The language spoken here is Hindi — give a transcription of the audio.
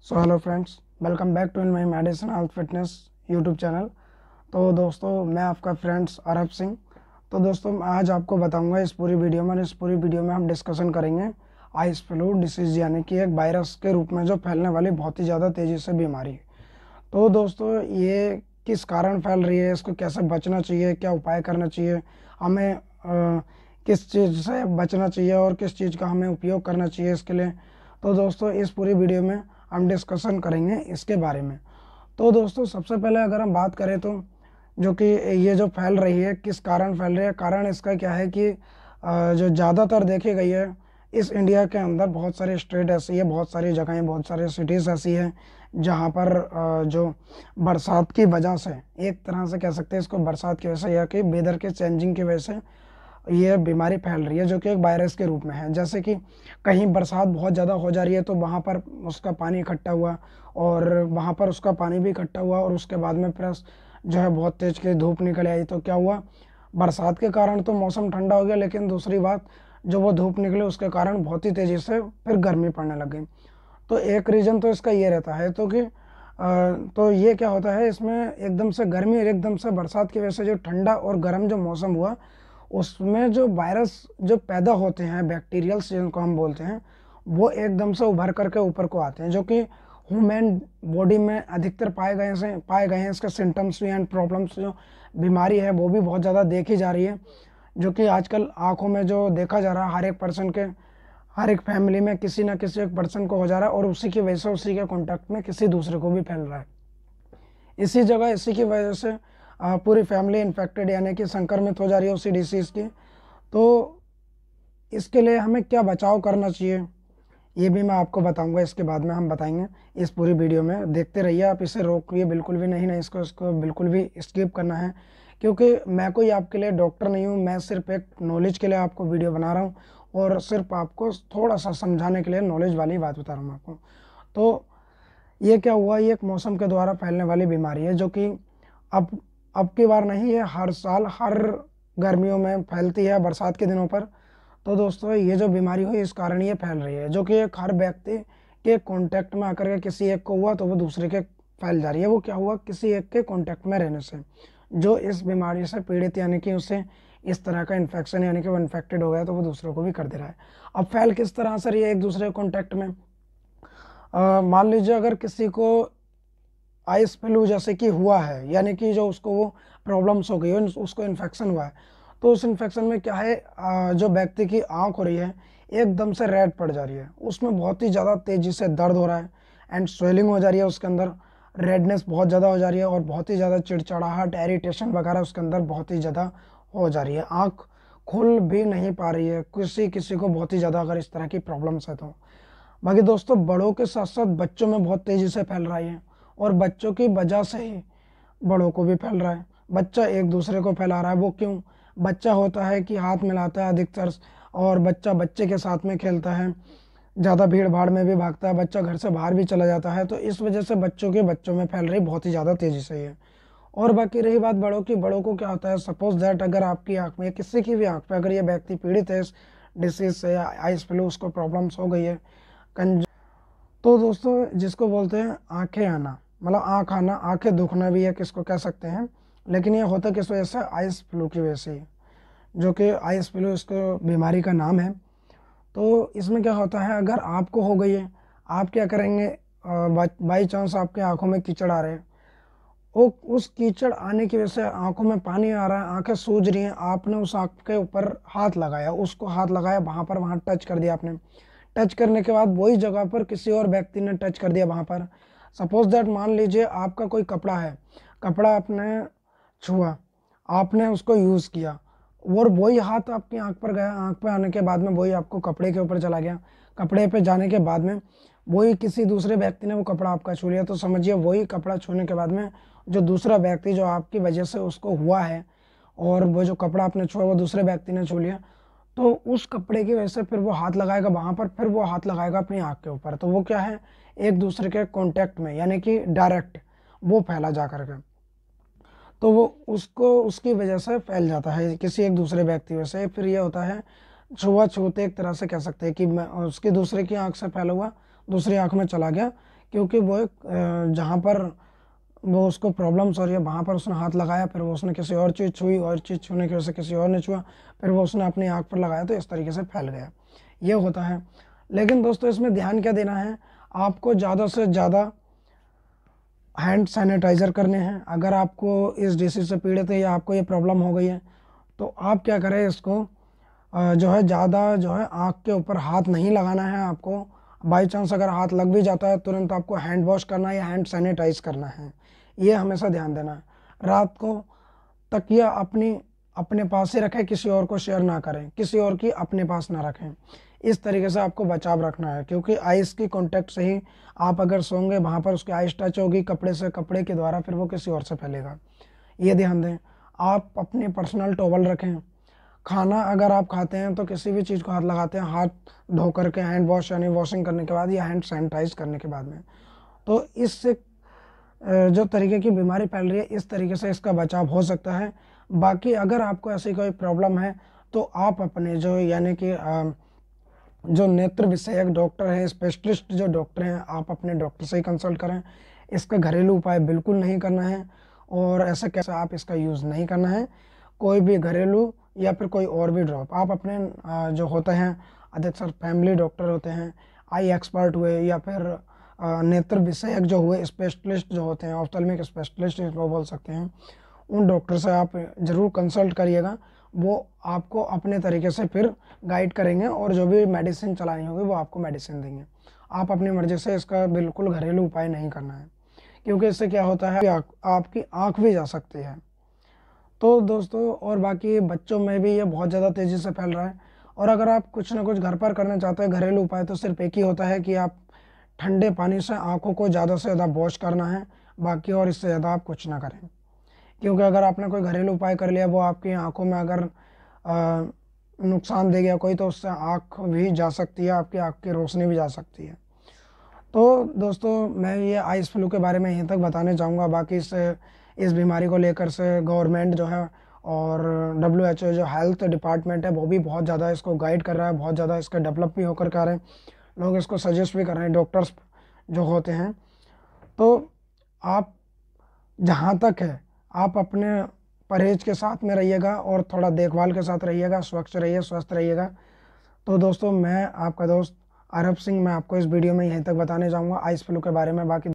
So hello friends, welcome back to in my medicine health fitness YouTube channel. तो दोस्तों, मैं आपका फ्रेंड्स अरब सिंह। तो दोस्तों, मैं आज आपको बताऊंगा इस पूरी वीडियो में हम डिस्कशन करेंगे आइस फ्लू डिसीज, यानी कि एक वायरस के रूप में जो फैलने वाली बहुत ही ज़्यादा तेज़ी से बीमारी है। तो दोस्तों, ये किस कारण फैल रही है, इसको कैसे बचना चाहिए, क्या उपाय करना चाहिए, हमें किस चीज़ से बचना चाहिए और किस चीज़ का हमें उपयोग करना चाहिए इसके लिए। तो दोस्तों, इस पूरी वीडियो में हम डिस्कशन करेंगे इसके बारे में। तो दोस्तों, सबसे पहले अगर हम बात करें तो जो कि ये जो फैल रही है, किस कारण फैल रही है, कारण इसका क्या है कि जो ज़्यादातर देखी गई है इस इंडिया के अंदर बहुत सारे स्टेट ऐसी है, बहुत सारी जगहें, बहुत सारे सिटीज़ ऐसी हैं जहाँ पर जो बरसात की वजह से, एक तरह से कह सकते हैं इसको बरसात की वजह से या कि वेदर के चेंजिंग की वजह से ये बीमारी फैल रही है, जो कि एक वायरस के रूप में है। जैसे कि कहीं बरसात बहुत ज़्यादा हो जा रही है तो वहाँ पर उसका पानी इकट्ठा हुआ, और वहाँ पर उसका पानी भी इकट्ठा हुआ, और उसके बाद में प्लस जो है बहुत तेज़ की धूप निकल आई, तो क्या हुआ, बरसात के कारण तो मौसम ठंडा हो गया, लेकिन दूसरी बात, जो वो धूप निकले उसके कारण बहुत ही तेज़ी से फिर गर्मी पड़ने लग गई। तो एक रीज़न तो इसका ये रहता है, तो ये क्या होता है, इसमें एकदम से गर्मी और एकदम से बरसात की वजह से जो ठंडा और गर्म जो मौसम हुआ, उसमें जो वायरस जो पैदा होते हैं, बैक्टीरियल्स जिनको हम बोलते हैं, वो एकदम से उभर करके ऊपर को आते हैं, जो कि ह्यूमन बॉडी में अधिकतर पाए गए हैं। इसके सिम्टम्स भी एंड प्रॉब्लम्स, जो बीमारी है वो भी बहुत ज़्यादा देखी जा रही है, जो कि आजकल आंखों में जो देखा जा रहा है, हर एक फैमिली में किसी ना किसी एक पर्सन को हो जा रहा है, और उसी की वजह से उसी के कॉन्टैक्ट में किसी दूसरे को भी फैल रहा है। इसी की वजह से पूरी फैमिली इन्फेक्टेड यानी कि संक्रमित हो जा रही है उसी डिसीज़ की। तो इसके लिए हमें क्या बचाव करना चाहिए, ये भी मैं आपको बताऊंगा, इसके बाद में हम बताएंगे इस पूरी वीडियो में। देखते रहिए आप, इसे रोकिए बिल्कुल भी नहीं, इसको इसको बिल्कुल भी स्किप करना है, क्योंकि मैं कोई आपके लिए डॉक्टर नहीं हूँ। मैं सिर्फ एक नॉलेज के लिए आपको वीडियो बना रहा हूँ, और सिर्फ आपको थोड़ा सा समझाने के लिए नॉलेज वाली बात बता रहा हूँ आपको। तो ये क्या हुआ, ये एक मौसम के द्वारा फैलने वाली बीमारी है, जो कि अब अब की बार नहीं, ये हर साल हर गर्मियों में फैलती है, बरसात के दिनों पर। तो दोस्तों, ये जो बीमारी हुई इस कारण ये फैल रही है, जो कि एक हर व्यक्ति के कांटेक्ट में आकर के किसी एक को हुआ तो वो दूसरे के फैल जा रही है। वो क्या हुआ, किसी एक के कांटेक्ट में रहने से जो इस बीमारी से पीड़ित, यानी कि उसे इस तरह का इन्फेक्शन, यानी कि वो इन्फेक्टेड हो गया, तो वो दूसरों को भी कर दे रहा है। अब फैल किस तरह से रही है एक दूसरे के कॉन्टैक्ट में, मान लीजिए अगर किसी को आइस फ्लू जैसे कि हुआ है, यानी कि जो उसको वो प्रॉब्लम्स हो गई है, उसको इन्फेक्शन हुआ है, तो उस इन्फेक्शन में क्या है, जो व्यक्ति की आंख हो रही है एकदम से रेड पड़ जा रही है, उसमें बहुत ही ज़्यादा तेज़ी से दर्द हो रहा है, एंड स्वेलिंग हो जा रही है उसके अंदर, रेडनेस बहुत ज़्यादा हो जा रही है, और बहुत ही ज़्यादा चिड़चिड़ाहट, एरिटेशन वगैरह उसके अंदर बहुत ही ज़्यादा हो जा रही है। आँख खुल भी नहीं पा रही है किसी किसी को, बहुत ही ज़्यादा अगर इस तरह की प्रॉब्लम्स है तो। बाकी दोस्तों, बड़ों के साथ साथ बच्चों में बहुत तेज़ी से फैल रहा है, और बच्चों की वजह से ही बड़ों को भी फैल रहा है। बच्चा एक दूसरे को फैला रहा है, वो क्यों, बच्चा होता है कि हाथ मिलाता है अधिकतर, और बच्चा बच्चे के साथ में खेलता है, ज़्यादा भीड़ भाड़ में भी भागता है, बच्चा घर से बाहर भी चला जाता है, तो इस वजह से बच्चों में फैल रही बहुत ही ज़्यादा तेज़ी से है। और बाकी रही बात बड़ों की, बड़ों को क्या होता है, सपोज दैट अगर आपकी आँख में, किसी की भी आँख में अगर ये व्यक्ति पीड़ित है इस डिसीज से, आइस फ्लू, उसको प्रॉब्लम्स हो गई है, तो दोस्तों जिसको बोलते हैं आंखें आना, मतलब आंख आना, आंखें दुखना भी है किसको कह सकते हैं, लेकिन ये होता किस वजह से, आइस फ्लू की वजह से ही, जो कि आइस फ्लू इसको बीमारी का नाम है। तो इसमें क्या होता है, अगर आपको हो गई है, आप क्या करेंगे, बाई चांस आपके आंखों में कीचड़ आ रहे हैं, वो उस कीचड़ आने की वजह से आंखों में पानी आ रहा है, आंखें सूज रही हैं, आपने उस आंख के ऊपर हाथ लगाया, उसको हाथ लगाया, वहाँ टच कर दिया आपने, टच करने के बाद वही जगह पर किसी और व्यक्ति ने टच कर दिया वहाँ पर, सपोज दैट मान लीजिए आपका कोई कपड़ा है, कपड़ा आपने छुआ, आपने उसको यूज़ किया, और वही हाथ आपकी आंख पर गया, आंख पे आने के बाद में वही आपको कपड़े के ऊपर चला गया, कपड़े पे जाने के बाद में वही किसी दूसरे व्यक्ति ने वो कपड़ा आपका छू लिया, तो समझिए वही कपड़ा छूने के बाद में जो दूसरा व्यक्ति जो आपकी वजह से उसको हुआ है, और वो जो कपड़ा आपने छुआ वो दूसरे व्यक्ति ने छू लिया, तो उस कपड़े की वजह से फिर वो हाथ लगाएगा वहाँ पर, फिर वो हाथ लगाएगा अपनी आँख के ऊपर, तो वो क्या है, एक दूसरे के कांटेक्ट में, यानी कि डायरेक्ट वो फैला जा करके, तो वो उसको उसकी वजह से फैल जाता है किसी एक दूसरे व्यक्ति से। फिर ये होता है छुआछूत, एक तरह से कह सकते हैं कि मैं उसकी दूसरे की आँख से फैला हुआ दूसरी आँख में चला गया, क्योंकि वो एक जहाँ पर वो उसको प्रॉब्लम्स हो रही है वहाँ पर उसने हाथ लगाया, फिर वो उसने किसी और चीज़ छुई और चीज़ छूने की वजह से किसी और ने छुआ, फिर वो उसने अपनी आँख पर लगाया, तो इस तरीके से फैल गया। ये होता है। लेकिन दोस्तों इसमें ध्यान क्या देना है, आपको ज़्यादा से ज़्यादा हैंड सैनिटाइज़र करने हैं। अगर आपको इस डिसीज़ से पीड़ित है या आपको ये प्रॉब्लम हो गई है, तो आप क्या करें, इसको जो है ज़्यादा जो है आँख के ऊपर हाथ नहीं लगाना है आपको। बाई चांस अगर हाथ लग भी जाता है, तुरंत आपको हैंड वॉश करना है या हैंड सैनिटाइज़ करना है। ये हमेशा ध्यान देना है। रात को तकिया अपने पास ही रखें, किसी और को शेयर ना करें, किसी और की अपने पास ना रखें। इस तरीके से आपको बचाव रखना है, क्योंकि आइस की कांटेक्ट से ही आप अगर सोंगे, वहाँ पर उसकी आइस टच होगी कपड़े से, कपड़े के द्वारा फिर वो किसी और से फैलेगा। ये ध्यान दें। आप अपने पर्सनल टॉवल रखें। खाना अगर आप खाते हैं तो किसी भी चीज़ को हाथ लगाते हैं, हाथ धो करके हैंड वॉश यानी वॉशिंग करने के बाद या हैंड सैनिटाइज करने के बाद में, तो इससे जो तरीके की बीमारी फैल रही है, इस तरीके से इसका बचाव हो सकता है। बाकी अगर आपको ऐसी कोई प्रॉब्लम है, तो आप अपने जो यानी कि जो नेत्र विषयक डॉक्टर हैं, स्पेशलिस्ट जो डॉक्टर हैं, आप अपने डॉक्टर से ही कंसल्ट करें। इसका घरेलू उपाय बिल्कुल नहीं करना है, और ऐसे कैसे आप इसका यूज़ नहीं करना है। कोई भी घरेलू या फिर कोई और भी ड्रॉप आप अपने जो होते हैं, अधिकतर फैमिली डॉक्टर होते हैं, आई एक्सपर्ट हुए या फिर नेत्र विषयक जो हुए, स्पेशलिस्ट जो होते हैं, ऑफ्थल्मिक स्पेशलिस्ट इनको बोल सकते हैं, उन डॉक्टर से आप ज़रूर कंसल्ट करिएगा। वो आपको अपने तरीके से फिर गाइड करेंगे और जो भी मेडिसिन चलानी होगी वो आपको मेडिसिन देंगे। आप अपनी मर्ज़ी से इसका बिल्कुल घरेलू उपाय नहीं करना है, क्योंकि इससे क्या होता है, आपकी आँख भी जा सकती है। तो दोस्तों, और बाकी बच्चों में भी ये बहुत ज़्यादा तेज़ी से फैल रहा है। और अगर आप कुछ ना कुछ घर पर करना चाहते हैं घरेलू उपाय, तो सिर्फ एक ही होता है कि आप ठंडे पानी से आँखों को ज़्यादा से ज़्यादा वॉश करना है। बाकी और इससे ज़्यादा आप कुछ ना करें, क्योंकि अगर आपने कोई घरेलू उपाय कर लिया, वो आपकी आँखों में अगर नुकसान दे गया कोई, तो उससे आँख भी जा सकती है, आपकी आँख की रोशनी भी जा सकती है। तो दोस्तों, मैं ये आइस फ्लू के बारे में यहीं तक बताने चाहूँगा। बाकी इस बीमारी को लेकर से गवर्नमेंट जो है और WHO जो हेल्थ डिपार्टमेंट है, वो भी बहुत ज़्यादा इसको गाइड कर रहा है, बहुत ज़्यादा इसका डेवलप भी होकर के आ रहे हैं। लोग इसको सजेस्ट भी कर रहे हैं, डॉक्टर्स जो होते हैं। तो आप जहाँ तक है, आप अपने परहेज़ के साथ में रहिएगा और थोड़ा देखभाल के साथ रहिएगा, स्वच्छ रहिए, स्वस्थ रहिएगा। तो दोस्तों, मैं आपका दोस्त अरब सिंह, मैं आपको इस वीडियो में यहीं तक बताने जाऊँगा आइस फ्लू के बारे में। बाकी